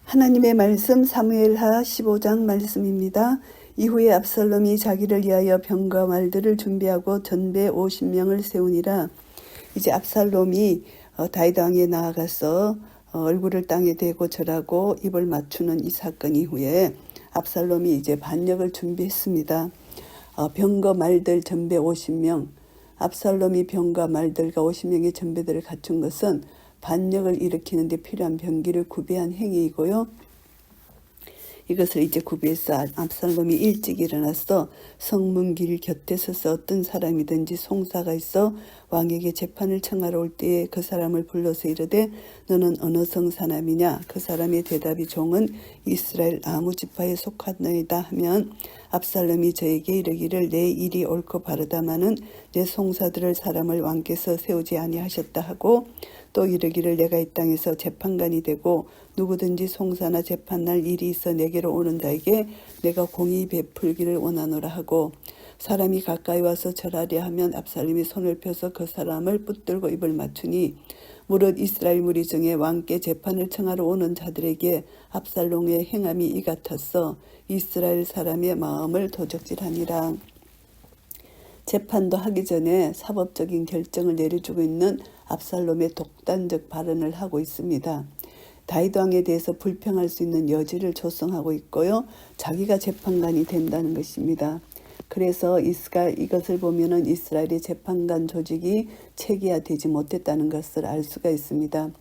하나님의 말씀 사무엘하 15장 말씀입니다. 이후에 압살롬이 자기를 위하여 병과 말들을 준비하고 전배 50명을 세우니라. 이제 압살롬이 다윗 왕에 나아가서 얼굴을 땅에 대고 절하고 입을 맞추는 이 사건 이후에 압살롬이 이제 반역을 준비했습니다. 병과 말들 전배 50명. 압살롬이 병과 말들과 50명의 전배들을 갖춘 것은 반역을 일으키는 데 필요한 병기를 구비한 행위이고요. 이것을 이제 구비해서 압살롬이 일찍 일어나서 성문길 곁에 서서 어떤 사람이든지 송사가 있어 왕에게 재판을 청하러 올 때에 그 사람을 불러서 이르되 너는 어느 성 사람이냐? 그 사람의 대답이 종은 이스라엘 아무 지파에 속하노이다 하면 압살롬이 저에게 이르기를 내 일이 옳고 바르다마는 내 송사들을 사람을 왕께서 세우지 아니하셨다 하고 또 이르기를 내가 이 땅에서 재판관이 되고 누구든지 송사나 재판날 일이 있어 내게로 오는 자에게 내가 공의 베풀기를 원하노라 하고 사람이 가까이 와서 절하려 하면 압살롬이 손을 펴서 그 사람을 붙들고 입을 맞추니 무릇 이스라엘 무리 중에 왕께 재판을 청하러 오는 자들에게 압살롬의 행함이 이 같았어 이스라엘 사람의 마음을 도적질하니라. 재판도 하기 전에 사법적인 결정을 내려주고 있는 압살롬의 독단적 발언을 하고 있습니다. 다윗 왕에 대해서 불평할 수 있는 여지를 조성하고 있고요. 자기가 재판관이 된다는 것입니다. 그래서 이것을 보면은 이스라엘의 재판관 조직이 체계화되지 못했다는 것을 알 수가 있습니다.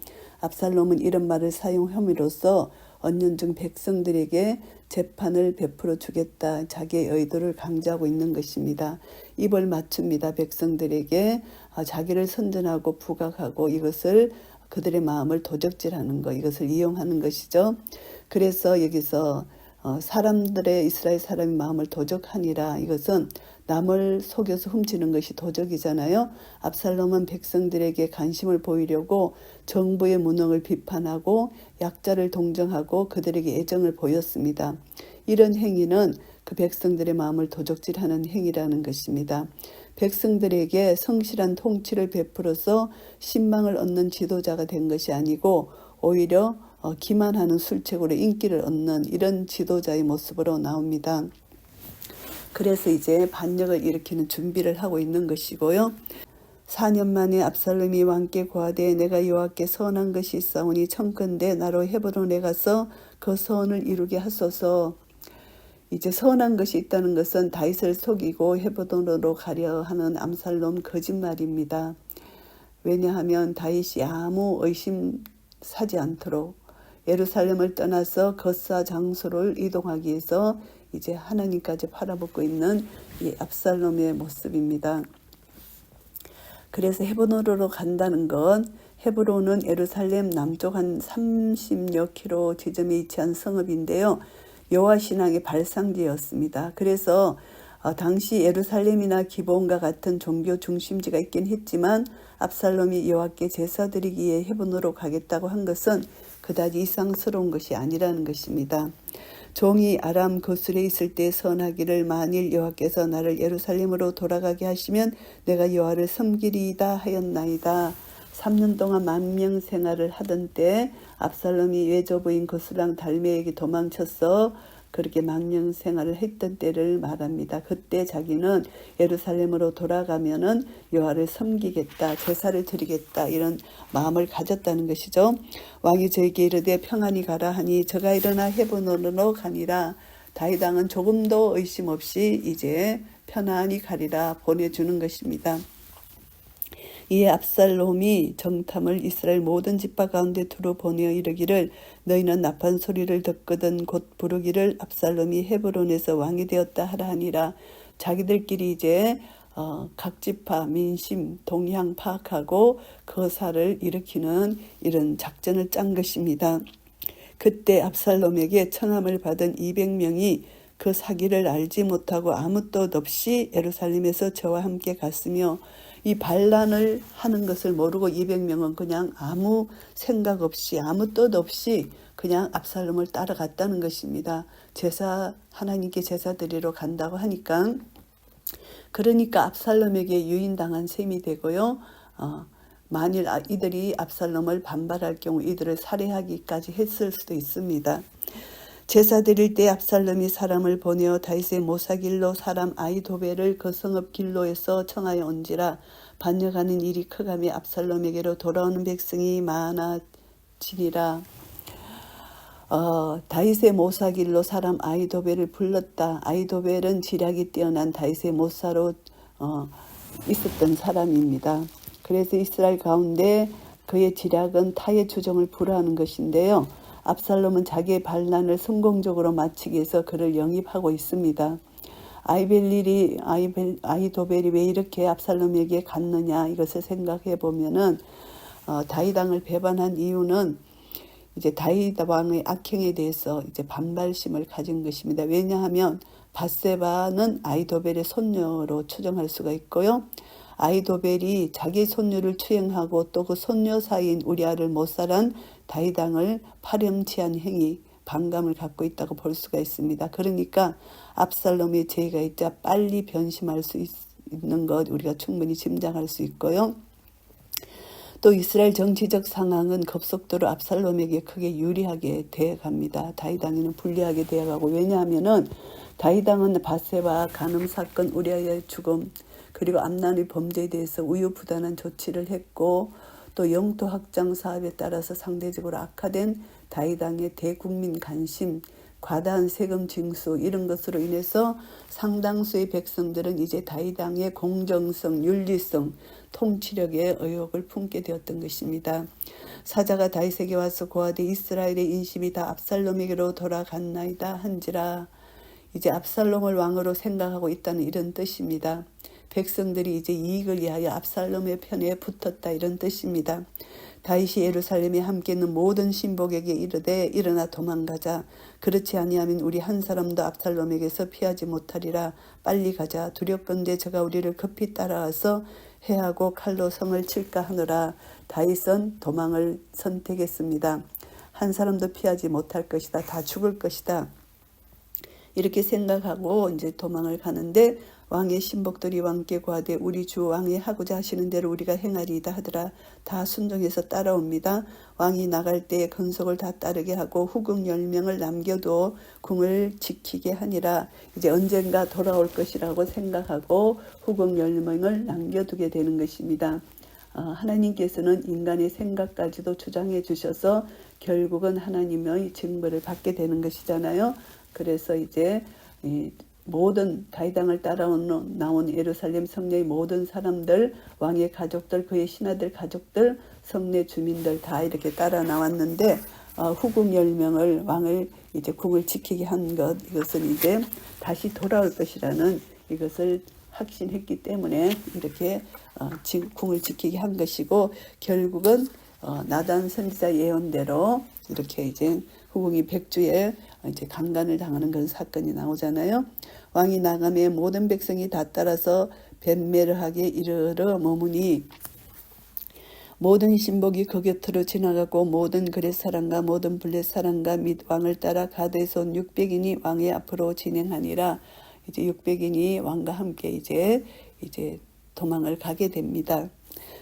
압살롬은 이런 말을 사용함으로써 언연중 백성들에게 재판을 베풀어 주겠다. 자기의 의도를 강조하고 있는 것입니다. 입을 맞춥니다. 백성들에게 자기를 선전하고 부각하고 이것을 그들의 마음을 도적질하는 것, 이것을 이용하는 것이죠. 그래서 여기서 이스라엘 사람의 마음을 도적하니라. 이것은 남을 속여서 훔치는 것이 도적이잖아요. 압살롬은 백성들에게 관심을 보이려고 정부의 무능을 비판하고 약자를 동정하고 그들에게 애정을 보였습니다. 이런 행위는 그 백성들의 마음을 도적질하는 행위라는 것입니다. 백성들에게 성실한 통치를 베풀어서 신망을 얻는 지도자가 된 것이 아니고 오히려 기만하는 술책으로 인기를 얻는 이런 지도자의 모습으로 나옵니다. 그래서 이제 반역을 일으키는 준비를 하고 있는 것이고요. 4년 만에 압살롬이 왕께 고하되 내가 여호와께 서원한 것이 있사오니 청컨대 나로 헤브론에 가서 그 서원을 이루게 하소서. 이제 서원한 것이 있다는 것은 다윗을 속이고 헤브론으로 가려 하는 압살롬 거짓말입니다. 왜냐하면 다윗이 아무 의심 사지 않도록 예루살렘을 떠나서 거사 장소를 이동하기 위해서 이제 하나님까지 팔아먹고 있는 이 압살롬의 모습입니다. 그래서 헤브론으로 간다는 건 헤브론은 예루살렘 남쪽 한 30여 킬로 지점에 위치한 성읍인데요. 여호와 신앙의 발상지였습니다. 그래서 당시 예루살렘이나 기브온과 같은 종교 중심지가 있긴 했지만 압살롬이 여호와께 제사 드리기에 헤브론으로 가겠다고 한 것은 그다지 이상스러운 것이 아니라는 것입니다. 종이 아람 거슬에 있을 때 선하기를 만일 여호와께서 나를 예루살렘으로 돌아가게 하시면 내가 여호와를 섬기리이다 하였나이다. 3년 동안 만명 생활을 하던 때 압살롬이 외조부인 거슬랑 달메에게 도망쳐서 그렇게 망령 생활을 했던 때를 말합니다. 그때 자기는 예루살렘으로 돌아가면은 여호와를 섬기겠다, 제사를 드리겠다 이런 마음을 가졌다는 것이죠. 왕이 저에게 이르되 평안히 가라 하니 저가 일어나 헤브론으로 가니라. 다윗 왕은 조금도 의심 없이 이제 편안히 가리라 보내주는 것입니다. 이에 압살롬이 정탐을 이스라엘 모든 지파 가운데 두루 보내어 이르기를 너희는 나팔 소리를 듣거든 곧 부르기를 압살롬이 헤브론에서 왕이 되었다 하라 하니라. 자기들끼리 이제 각 지파 민심 동향 파악하고 거사를 일으키는 이런 작전을 짠 것입니다. 그때 압살롬에게 청함을 받은 200명이 그 사기를 알지 못하고 아무 뜻 없이 예루살렘에서 저와 함께 갔으며 이 반란을 하는 것을 모르고 200명은 그냥 아무 생각 없이 아무 뜻 없이 그냥 압살롬을 따라갔다는 것입니다. 하나님께 제사 드리러 간다고 하니까 그러니까 압살롬에게 유인당한 셈이 되고요. 만일 이들이 압살롬을 반발할 경우 이들을 살해하기까지 했을 수도 있습니다. 제사 드릴 때 압살롬이 사람을 보내어 다윗의 모사길로 사람 아히도벨을 그 성읍 길로에서 청하여 온지라. 반역하는 일이 크감에 압살롬에게로 돌아오는 백성이 많아지니라. 다윗의 모사길로 사람 아히도벨을 불렀다. 아히도벨은 지략이 뛰어난 다윗의 모사로 있었던 사람입니다. 그래서 이스라엘 가운데 그의 지략은 타의 주정을 불허하는 것인데요. 압살롬은 자기의 반란을 성공적으로 마치기 위해서 그를 영입하고 있습니다. 아히도벨이 왜 이렇게 압살롬에게 갔느냐 이것을 생각해 보면은 다윗 왕을 배반한 이유는 이제 다윗 왕의 악행에 대해서 이제 반발심을 가진 것입니다. 왜냐하면 밧세바는 아히도벨의 손녀로 추정할 수가 있고요. 아히도벨이 자기 손녀를 추행하고 또 그 손녀 사이인 우리아를 못살한 다윗 왕을 파렴치한 행위, 반감을 갖고 있다고 볼 수가 있습니다. 그러니까 압살롬의 죄가 있자 빨리 변심할 수 있는 것 우리가 충분히 짐작할 수 있고요. 또 이스라엘 정치적 상황은 급속도로 압살롬에게 크게 유리하게 되어갑니다. 다윗 왕에는 불리하게 되어가고, 왜냐하면은 다윗 왕은 밧세바 간음 사건, 우리아의 죽음, 그리고 암난의 범죄에 대해서 우유부단한 조치를 했고, 또 영토 확장 사업에 따라서 상대적으로 악화된 다윗 왕의 대국민 관심, 과다한 세금 징수 이런 것으로 인해서 상당수의 백성들은 이제 다윗 왕의 공정성, 윤리성, 통치력의 의혹을 품게 되었던 것입니다. 사자가 다윗에게 와서 고하되 이스라엘의 인심이 다 압살롬에게로 돌아갔나이다 한지라. 이제 압살롬을 왕으로 생각하고 있다는 이런 뜻입니다. 백성들이 이제 이익을 위하여 압살롬의 편에 붙었다 이런 뜻입니다. 다윗이 예루살렘에 함께 있는 모든 신복에게 이르되 일어나 도망가자. 그렇지 아니하면 우리 한 사람도 압살롬에게서 피하지 못하리라. 빨리 가자. 두렵건대 저가 우리를 급히 따라와서 해하고 칼로 성을 칠까 하노라. 다윗은 도망을 선택했습니다. 한 사람도 피하지 못할 것이다. 다 죽을 것이다. 이렇게 생각하고 이제 도망을 가는데 왕의 신복들이 왕께 고하되 우리 주 왕이 하고자 하시는 대로 우리가 행하리이다 하더라. 다 순종해서 따라옵니다. 왕이 나갈 때에 근속을 다 따르게 하고 후궁 10명을 남겨두어 궁을 지키게 하니라. 이제 언젠가 돌아올 것이라고 생각하고 후궁 10명을 남겨두게 되는 것입니다. 하나님께서는 인간의 생각까지도 주장해 주셔서 결국은 하나님의 증거를 받게 되는 것이잖아요. 그래서 이제 모든 다윗 왕을 따라 나온 예루살렘 성내의 모든 사람들, 왕의 가족들, 그의 신하들 가족들, 성내 주민들 다 이렇게 따라 나왔는데 후궁 10명을 왕을 이제 궁을 지키게 한 것, 이것은 이제 다시 돌아올 것이라는 이것을 확신했기 때문에 이렇게 궁을 지키게 한 것이고, 결국은 나단 선지자 예언대로 이렇게 이제 후궁이 백주에 이제 강간을 당하는 그런 사건이 나오잖아요. 왕이 나감에 모든 백성이 다 따라서 벳메르하게 이르러 머무니 모든 신복이 그 곁으로 지나가고 모든 그렛 사람과 모든 블렛 사람과 및 왕을 따라 가드에서 온 600인이 왕의 앞으로 진행하니라. 이제 600인이 왕과 함께 이제 도망을 가게 됩니다.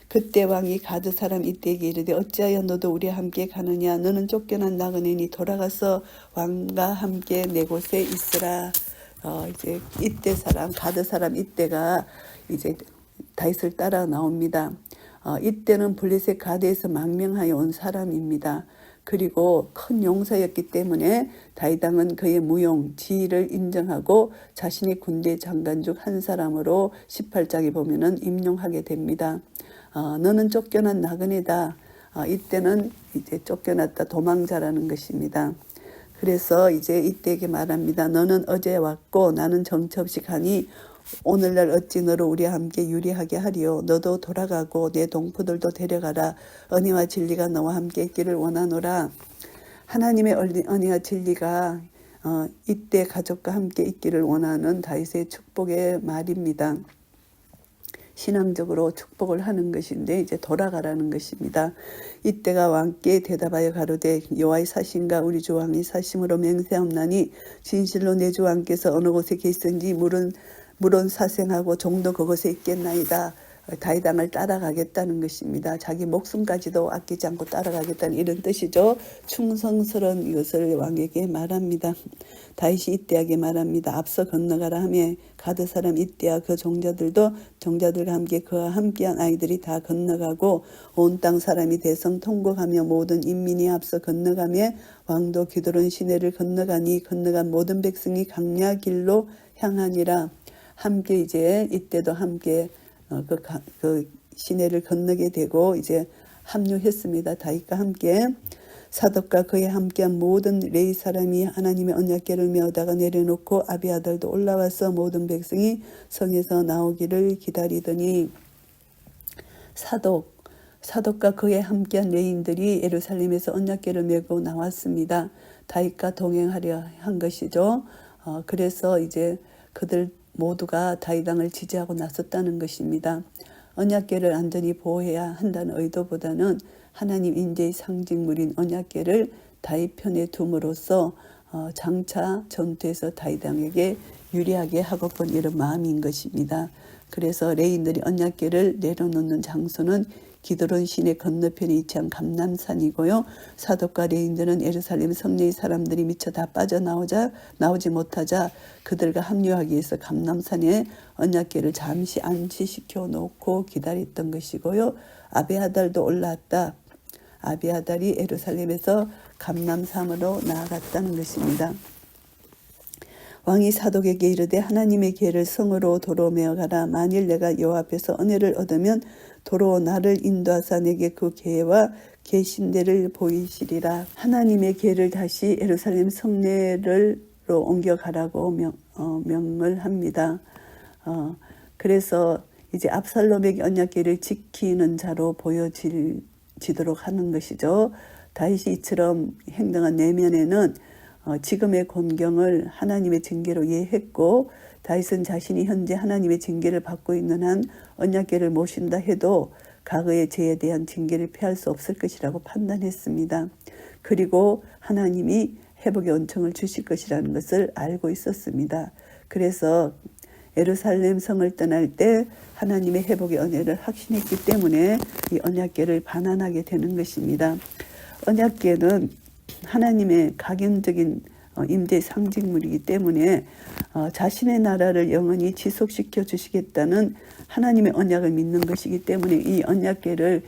그때 왕이 가드 사람 이때에게 이르되 어찌하여 너도 우리와 함께 가느냐. 너는 쫓겨난 나그네니 돌아가서 왕과 함께 내 곳에 있으라. 이제 이때 사람, 가드 사람 이때가 이제 다윗을 따라 나옵니다. 이때는 블레셋 가드에서 망명하여 온 사람입니다. 그리고 큰 용사였기 때문에 다윗 왕은 그의 무용, 지위를 인정하고 자신의 군대 장관 중 한 사람으로 18장에 보면은 임용하게 됩니다. 너는 쫓겨난 나그네다. 이때는 이제 쫓겨났다, 도망자라는 것입니다. 그래서 이제 이때에게 말합니다. 너는 어제 왔고 나는 정처 없이 가니 오늘날 어찌 너로 우리와 함께 유리하게 하리요. 너도 돌아가고 내 동포들도 데려가라. 은혜와 진리가 너와 함께 있기를 원하노라. 하나님의 은혜와 진리가 이때 가족과 함께 있기를 원하는 다윗의 축복의 말입니다. 신앙적으로 축복을 하는 것인데 이제 돌아가라는 것입니다. 이때가 왕께 대답하여 가로되 여호와의 사심과 우리 주 왕의 사심으로 맹세하옵나니 진실로 내 주 왕께서 어느 곳에 계시든지 물은 사생하고 종도 그곳에 있겠나이다. 다윗왕을 따라가겠다는 것입니다. 자기 목숨까지도 아끼지 않고 따라가겠다는 이런 뜻이죠. 충성스러운 이것을 왕에게 말합니다. 다윗이 이때에게 말합니다. 앞서 건너가라 하며 가드 사람 이때와 그 종자들도 종자들과 함께 그와 함께한 아이들이 다 건너가고 온 땅 사람이 대성 통곡하며 모든 인민이 앞서 건너가며 왕도 기드론 시내를 건너가니 건너간 모든 백성이 강야 길로 향하니라. 함께 이제 이때도 함께 그 시내를 건너게 되고 이제 합류했습니다. 다윗과 함께 사독과 그에 함께한 모든 레위 사람이 하나님의 언약궤를 메어다가 내려놓고 아비아달도 올라와서 모든 백성이 성에서 나오기를 기다리더니 사독과 그에 함께한 레위인들이 예루살렘에서 언약궤를 메고 나왔습니다. 다윗과 동행하려 한 것이죠. 그래서 이제 그들 모두가 다윗왕을 지지하고 나섰다는 것입니다. 언약궤를 안전히 보호해야 한다는 의도보다는 하나님 인재의 상징물인 언약궤를 다윗 편에 둠으로써 장차 전투에서 다윗왕에게 유리하게 하고픈 이런 마음인 것입니다. 그래서 레위인들이 언약궤를 내려놓는 장소는 기드론 시내 건너편에 위치한 감람산이고요. 사독과 레위인들은 예루살렘 성내의 사람들이 미처 다 나오지 못하자 그들과 합류하기 위해서 감람산에 언약궤를 잠시 안치시켜 놓고 기다렸던 것이고요. 아비아달도 올라왔다. 아비아달이 예루살렘에서 감람산으로 나아갔다는 것입니다. 왕이 사독에게 이르되 하나님의 궤를 성으로 도로 메어 가라. 만일 내가 여호와 앞에서 은혜를 얻으면 도로 나를 인도하사 내게 그 궤와 궤신대를 보이시리라. 하나님의 궤를 다시 예루살렘 성내로 옮겨가라고 명을 합니다. 그래서 이제 압살롬에게 언약궤를 지키는 자로 보여지도록 하는 것이죠. 다윗이 이처럼 행동한 내면에는 지금의 곤경을 하나님의 징계로 이해했고 다윗은 자신이 현재 하나님의 징계를 받고 있는 한 언약궤를 모신다 해도 과거의 죄에 대한 징계를 피할 수 없을 것이라고 판단했습니다. 그리고 하나님이 회복의 은총을 주실 것이라는 것을 알고 있었습니다. 그래서 예루살렘 성을 떠날 때 하나님의 회복의 은혜를 확신했기 때문에 이 언약궤를 반환하게 되는 것입니다. 언약궤는 하나님의 각인적인 임재의 상징물이기 때문에 자신의 나라를 영원히 지속시켜 주시겠다는 하나님의 언약을 믿는 것이기 때문에 이 언약궤를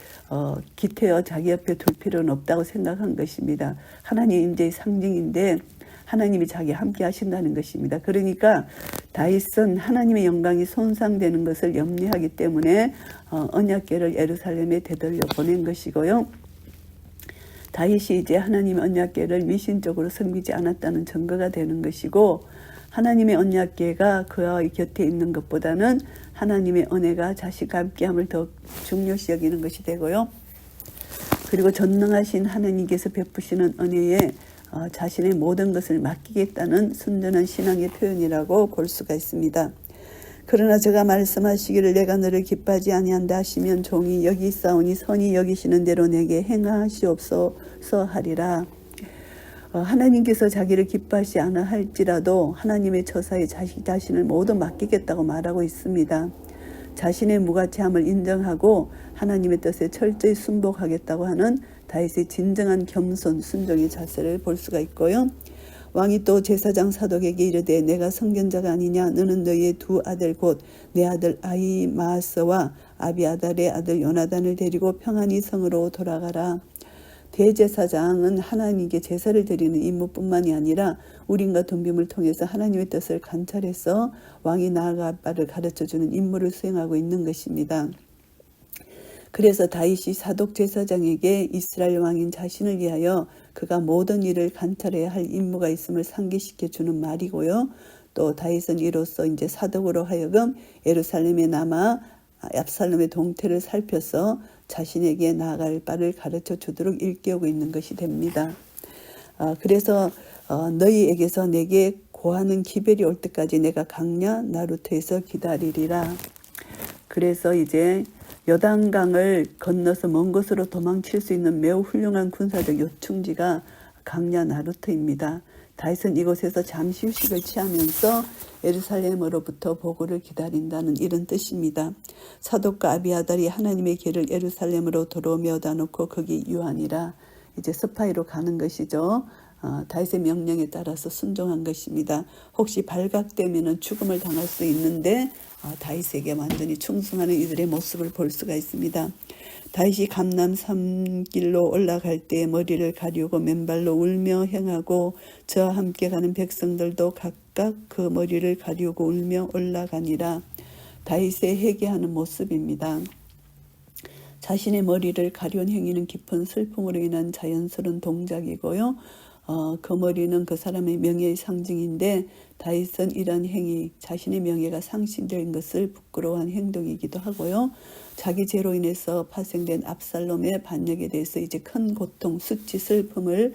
기태어 자기 옆에 둘 필요는 없다고 생각한 것입니다. 하나님의 임재의 상징인데 하나님이 자기 함께 하신다는 것입니다. 그러니까 다윗은 하나님의 영광이 손상되는 것을 염려하기 때문에 언약궤를 예루살렘에 되돌려 보낸 것이고요. 다윗이 이제 하나님의 언약궤를 미신적으로 섬기지 않았다는 증거가 되는 것이고 하나님의 언약궤가 그의 곁에 있는 것보다는 하나님의 은혜가 자식과 함께함을 더 중요시 여기는 것이 되고요. 그리고 전능하신 하나님께서 베푸시는 은혜에 자신의 모든 것을 맡기겠다는 순전한 신앙의 표현이라고 볼 수가 있습니다. 그러나 제가 말씀하시기를 내가 너를 기뻐하지 아니한다 하시면 종이 여기 있사오니 선히 여기시는 대로 내게 행하시옵소서 하리라. 하나님께서 자기를 기뻐하지 않아 할지라도 하나님의 처사에 자식 자신을 모두 맡기겠다고 말하고 있습니다. 자신의 무가치함을 인정하고 하나님의 뜻에 철저히 순복하겠다고 하는 다윗의 진정한 겸손 순종의 자세를 볼 수가 있고요. 왕이 또 제사장 사독에게 이르되 내가 선견자가 아니냐 너는 너희의 두 아들 곧 내 아들 아히마아스와 아비아달의 아들 요나단을 데리고 평안히 성으로 돌아가라. 대제사장은 하나님께 제사를 드리는 임무뿐만이 아니라 우림과 둠빔을 통해서 하나님의 뜻을 관찰해서 왕이 나아갈 바를 가르쳐주는 임무를 수행하고 있는 것입니다. 그래서 다윗이 사독 제사장에게 이스라엘 왕인 자신을 위하여 그가 모든 일을 관찰해야 할 임무가 있음을 상기시켜 주는 말이고요. 또 다윗은 이로써 이제 사독으로 하여금 예루살렘에 남아 압살롬의 동태를 살펴서 자신에게 나아갈 바를 가르쳐 주도록 일깨우고 있는 것이 됩니다. 그래서 너희에게서 내게 고하는 기별이 올 때까지 내가 강야 나루터에서 기다리리라. 그래서 이제 요단강을 건너서 먼 곳으로 도망칠 수 있는 매우 훌륭한 군사적 요충지가 강야 나루터입니다. 다윗은 이곳에서 잠시 휴식을 취하면서 예루살렘으로부터 보고를 기다린다는 이런 뜻입니다. 사독과 아비아달이 하나님의 길을 예루살렘으로 도로 메어다 놓고 거기 유하니라. 이제 스파이로 가는 것이죠. 다윗의 명령에 따라서 순종한 것입니다. 혹시 발각되면 죽음을 당할 수 있는데 다윗에게 완전히 충성하는 이들의 모습을 볼 수가 있습니다. 다윗이 감람 산길로 올라갈 때 머리를 가리우고 맨발로 울며 행하고 저와 함께 가는 백성들도 각각 그 머리를 가리우고 울며 올라가니라. 다윗의 회개하는 모습입니다. 자신의 머리를 가리운 행위는 깊은 슬픔으로 인한 자연스러운 동작이고요. 그 머리는 그 사람의 명예의 상징인데 다윗은 이러한 행위, 자신의 명예가 상실된 것을 부끄러워한 행동이기도 하고요. 자기 죄로 인해서 발생된 압살롬의 반역에 대해서 이제 큰 고통, 수치, 슬픔을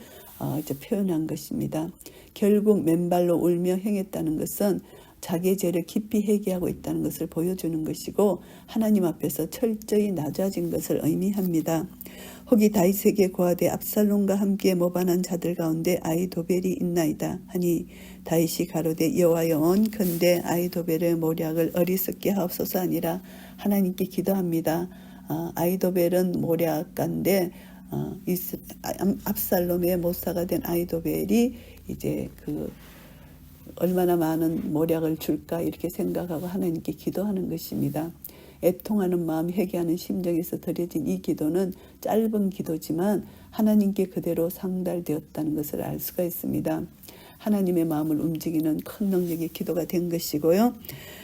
이제 표현한 것입니다. 결국 맨발로 울며 행했다는 것은 자기의 죄를 깊이 회개하고 있다는 것을 보여주는 것이고 하나님 앞에서 철저히 낮아진 것을 의미합니다. 혹이 다윗에게 고하되 압살롬과 함께 모반한 자들 가운데 아히도벨이 있나이다 하니 다윗이 가로되 여호와여 원컨대 아히도벨의 모략을 어리석게 하옵소서 아니라 하나님께 기도합니다. 아히도벨은 모략가인데 압살롬의 모사가 된 아히도벨이 이제 얼마나 많은 모략을 줄까 이렇게 생각하고 하나님께 기도하는 것입니다. 애통하는 마음, 회개하는 심정에서 드려진 이 기도는 짧은 기도지만 하나님께 그대로 상달되었다는 것을 알 수가 있습니다. 하나님의 마음을 움직이는 큰 능력의 기도가 된 것이고요.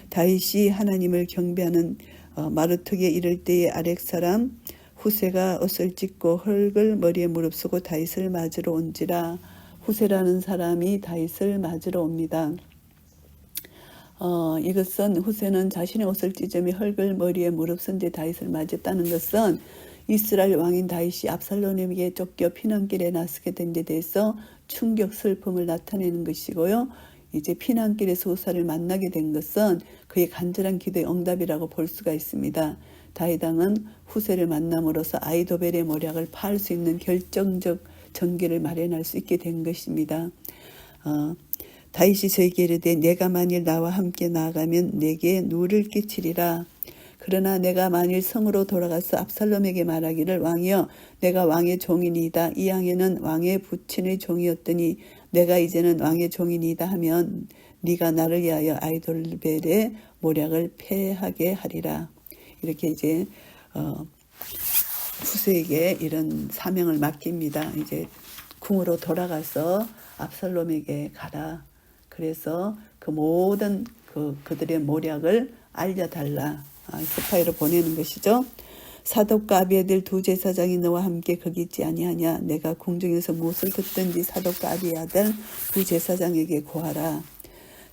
다윗이 하나님을 경배하는 마루턱에 이를 때에 아렉 사람 후세가 옷을 찢고 흙을 머리에 무릅쓰고 다윗을 맞으러 온지라. 후세라는 사람이 다윗을 맞으러 옵니다. 이것은 후세는 자신의 옷을 찢으며 흙을 머리에 무릅쓴 데 다윗을 맞았다는 것은 이스라엘 왕인 다윗이 압살롬에게 쫓겨 피난길에 나서게 된 데 대해서 충격 슬픔을 나타내는 것이고요. 이제 피난길에서 후사를 만나게 된 것은 그의 간절한 기도의 응답이라고 볼 수가 있습니다. 다윗 왕은 후세를 만남으로써 아히도벨의 모략을 파할 수 있는 결정적 전개를 마련할 수 있게 된 것입니다. 다윗이 저에게 이르되 내가 만일 나와 함께 나아가면 내게 누를 끼치리라. 그러나 내가 만일 성으로 돌아가서 압살롬에게 말하기를 왕이여 내가 왕의 종이니이다. 이 양에는 왕의 부친의 종이었더니 내가 이제는 왕의 종이니이다 하면 네가 나를 위하여 아히도벨의 모략을 패하게 하리라. 이렇게 이제 후세에게 이런 사명을 맡깁니다. 이제 궁으로 돌아가서 압살롬에게 가라. 그래서 그 모든 그들의 모략을 알려달라. 스파이로 보내는 것이죠. 사독과 아비아들 두 제사장이 너와 함께 거기 있지 아니하냐. 내가 궁중에서 무엇을 듣든지 사독과 아비아들 두 제사장에게 고하라.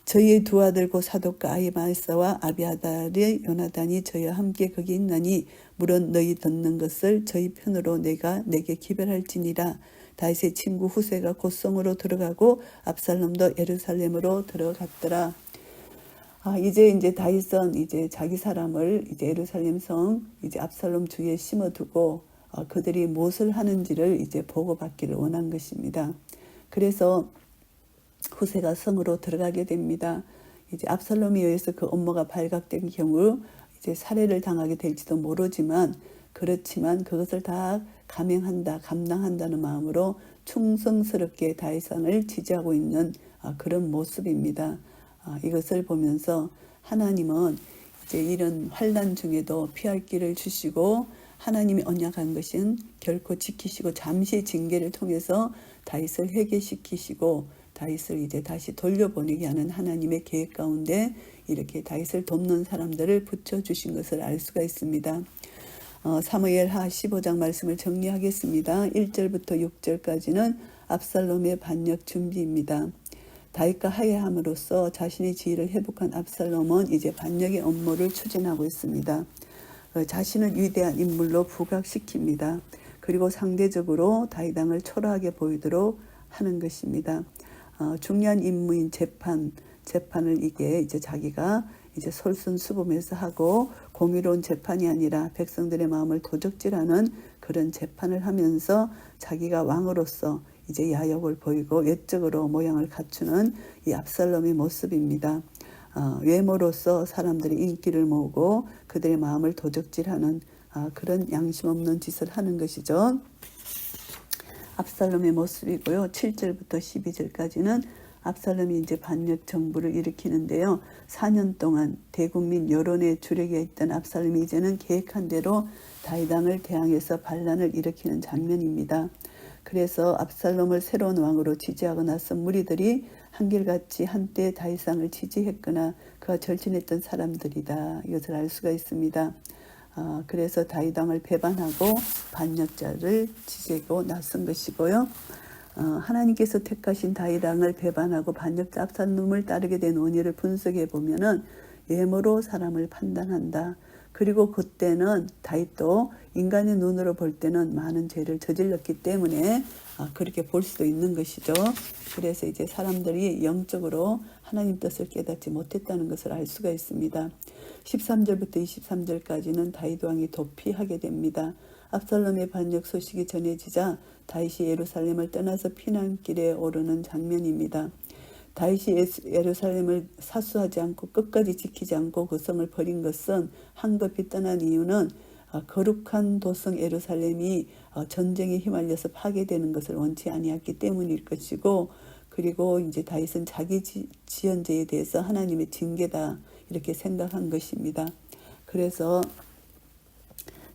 저희의 두 아들 곧 사독과 아히마아사와 아비아달의 요나단이 저희와 함께 거기 있나니 물론 너희 듣는 것을 저희 편으로 내가 내게 기별할지니라. 다윗의 친구 후세가 곧 성으로 들어가고 압살롬도 예루살렘으로 들어갔더라. 이제 다윗은 이제 자기 사람을 이제 예루살렘 성 이제 압살롬 주위에 심어두고 그들이 무엇을 하는지를 이제 보고받기를 원한 것입니다. 그래서 후세가 성으로 들어가게 됩니다. 이제 압살롬에 의해서 그 음모가 발각된 경우 이제 살해를 당하게 될지도 모르지만 그렇지만 그것을 다 감당한다는 마음으로 충성스럽게 다윗 왕을 지지하고 있는 그런 모습입니다. 이것을 보면서 하나님은 이제 이런 환난 중에도 피할 길을 주시고 하나님이 언약한 것은 결코 지키시고 잠시 징계를 통해서 다윗을 회개시키시고 다윗을 이제 다시 돌려보내게 하는 하나님의 계획 가운데 이렇게 다윗을 돕는 사람들을 붙여주신 것을 알 수가 있습니다. 사무엘하 15장 말씀을 정리하겠습니다. 1절부터 6절까지는 압살롬의 반역 준비입니다. 다윗과 화해함으로써 자신의 지위를 회복한 압살롬은 이제 반역의 업무를 추진하고 있습니다. 자신을 위대한 인물로 부각시킵니다. 그리고 상대적으로 다윗 왕을 초라하게 보이도록 하는 것입니다. 중요한 임무인 재판을 이제 자기가 이제 솔선수범해서 하고 공의로운 재판이 아니라 백성들의 마음을 도적질하는 그런 재판을 하면서 자기가 왕으로서 이제 야욕을 보이고 외적으로 모양을 갖추는 이 압살롬의 모습입니다. 외모로서 사람들이 인기를 모으고 그들의 마음을 도적질하는 그런 양심 없는 짓을 하는 것이죠. 압살롬의 모습이고요. 7절부터 12절까지는 압살롬이 이제 반역 정부를 일으키는데요. 4년 동안 대국민 여론의 주력에 있던 압살롬이 이제는 계획한 대로 다윗왕을 대항해서 반란을 일으키는 장면입니다. 그래서 압살롬을 새로운 왕으로 지지하고 나선 무리들이 한결같이 한때 다윗왕을 지지했거나 그가 절친했던 사람들이다. 이것을 알 수가 있습니다. 그래서 다윗왕을 배반하고 반역자를 지지하고 나선 것이고요. 하나님께서 택하신 다윗왕을 배반하고 반역자 압살롬을 따르게 된 원인을 분석해 보면은 외모로 사람을 판단한다. 그리고 그때는 다윗도 인간의 눈으로 볼 때는 많은 죄를 저질렀기 때문에 그렇게 볼 수도 있는 것이죠. 그래서 이제 사람들이 영적으로 하나님 뜻을 깨닫지 못했다는 것을 알 수가 있습니다. 13절부터 23절까지는 다윗 왕이 도피하게 됩니다. 압살롬의 반역 소식이 전해지자 다윗이 예루살렘을 떠나서 피난길에 오르는 장면입니다. 다윗이 예루살렘을 사수하지 않고 끝까지 지키지 않고 그 성을 버린 것은 한급히 떠난 이유는 거룩한 도성 예루살렘이 전쟁에 휘말려서 파괴되는 것을 원치 아니했기 때문일 것이고, 그리고 이제 다윗은 자기 지은 죄에 대해서 하나님의 징계다 이렇게 생각한 것입니다. 그래서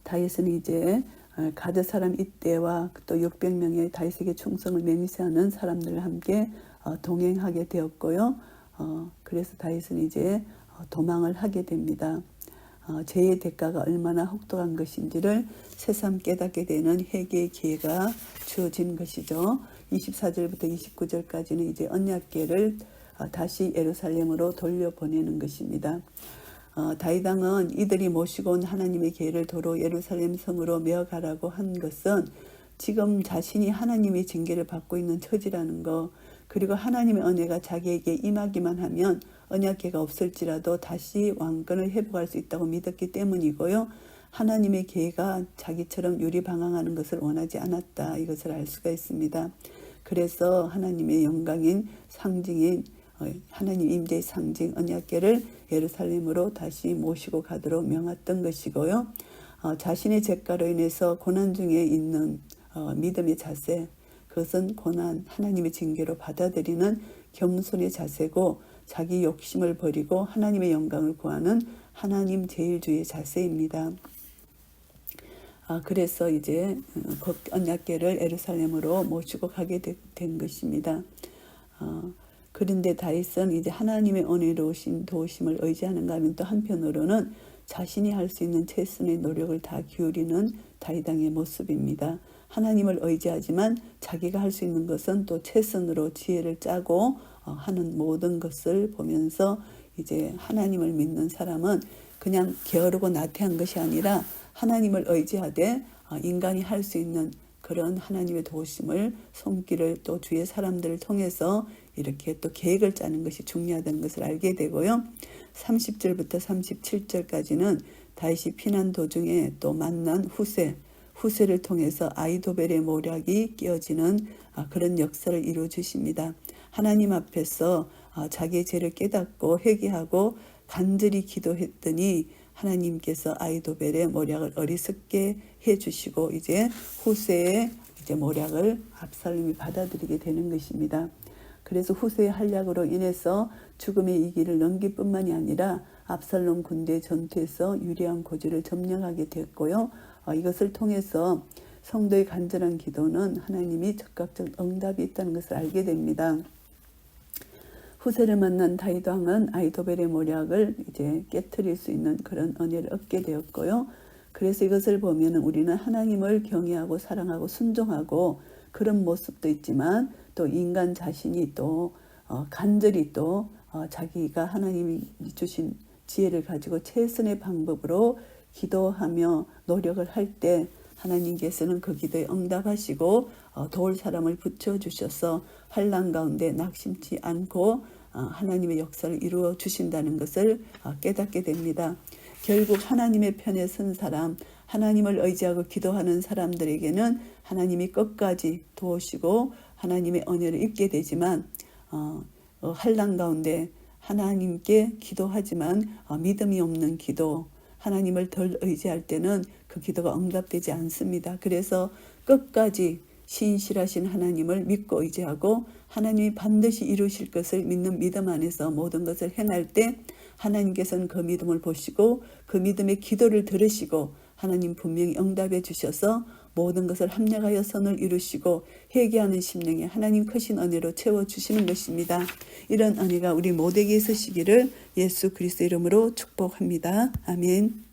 다윗은 이제 가드 사람 이때와 또 600명의 다윗에게 충성을 맹세하는 사람들과 함께 동행하게 되었고요. 그래서 다윗은 이제 도망을 하게 됩니다. 죄의 대가가 얼마나 혹독한 것인지를 새삼 깨닫게 되는 회개의 기회가 주어진 것이죠. 24절부터 29절까지는 이제 언약궤를 다시 예루살렘으로 돌려보내는 것입니다. 다윗 왕은 이들이 모시고 온 하나님의 궤를 도로 예루살렘 성으로 메어가라고 한 것은 지금 자신이 하나님의 징계를 받고 있는 처지라는 것, 그리고 하나님의 은혜가 자기에게 임하기만 하면 언약궤가 없을지라도 다시 왕권을 회복할 수 있다고 믿었기 때문이고요. 하나님의 궤가 자기처럼 유리방황하는 것을 원하지 않았다. 이것을 알 수가 있습니다. 그래서 하나님의 영광인 상징인 하나님 임재의 상징 언약궤를 예루살렘으로 다시 모시고 가도록 명했던 것이고요. 자신의 죄가로 인해서 고난 중에 있는 믿음의 자세, 그것은 고난, 하나님의 징계로 받아들이는 겸손의 자세고 자기 욕심을 버리고 하나님의 영광을 구하는 하나님 제일주의 자세입니다. 그래서 이제 언약궤를 예루살렘으로 모시고 가게 된 것입니다. 그런데 다윗은 이제 하나님의 은혜로우신 도우심을 의지하는가 하면 또 한편으로는 자신이 할 수 있는 최선의 노력을 다 기울이는 다윗 왕의 모습입니다. 하나님을 의지하지만 자기가 할 수 있는 것은 또 최선으로 지혜를 짜고 하는 모든 것을 보면서 이제 하나님을 믿는 사람은 그냥 게으르고 나태한 것이 아니라 하나님을 의지하되 인간이 할 수 있는 그런 하나님의 도우심을 손길을 또 주위의 사람들을 통해서 이렇게 또 계획을 짜는 것이 중요하다는 것을 알게 되고요. 30절부터 37절까지는 다윗이 피난 도중에 또 만난 후세를 통해서 아이도벨의 모략이 끼어지는 그런 역사를 이루어 주십니다. 하나님 앞에서 자기의 죄를 깨닫고 회개하고 간절히 기도했더니 하나님께서 아이도벨의 모략을 어리석게 해주시고 이제 후세의 이제 모략을 압살롬이 받아들이게 되는 것입니다. 그래서 후세의 한략으로 인해서 죽음의 이 길을 넘길 뿐만이 아니라 압살롬 군대 전투에서 유리한 고지를 점령하게 됐고요. 이것을 통해서 성도의 간절한 기도는 하나님이 즉각적 응답이 있다는 것을 알게 됩니다. 후세를 만난 다윗 왕은 아이도벨의 모략을 이제 깨트릴 수 있는 그런 은혜를 얻게 되었고요. 그래서 이것을 보면 우리는 하나님을 경외하고 사랑하고 순종하고 그런 모습도 있지만 또 인간 자신이 또 간절히 또 자기가 하나님이 주신 지혜를 가지고 최선의 방법으로 기도하며 노력을 할 때 하나님께서는 그 기도에 응답하시고 도울 사람을 붙여주셔서 환난 가운데 낙심치 않고 하나님의 역사를 이루어 주신다는 것을 깨닫게 됩니다. 결국 하나님의 편에 선 사람, 하나님을 의지하고 기도하는 사람들에게는 하나님이 끝까지 도우시고 하나님의 은혜를 입게 되지만 환난 가운데 하나님께 기도하지만 믿음이 없는 기도, 하나님을 덜 의지할 때는 그 기도가 응답되지 않습니다. 그래서 끝까지 신실하신 하나님을 믿고 의지하고 하나님이 반드시 이루실 것을 믿는 믿음 안에서 모든 것을 행할 때 하나님께서는 그 믿음을 보시고 그 믿음의 기도를 들으시고 하나님 분명히 응답해 주셔서 모든 것을 합력하여 선을 이루시고 회개하는 심령에 하나님 크신 은혜로 채워주시는 것입니다. 이런 은혜가 우리 모두에게 있으시기를 예수 그리스도 이름으로 축복합니다. 아멘.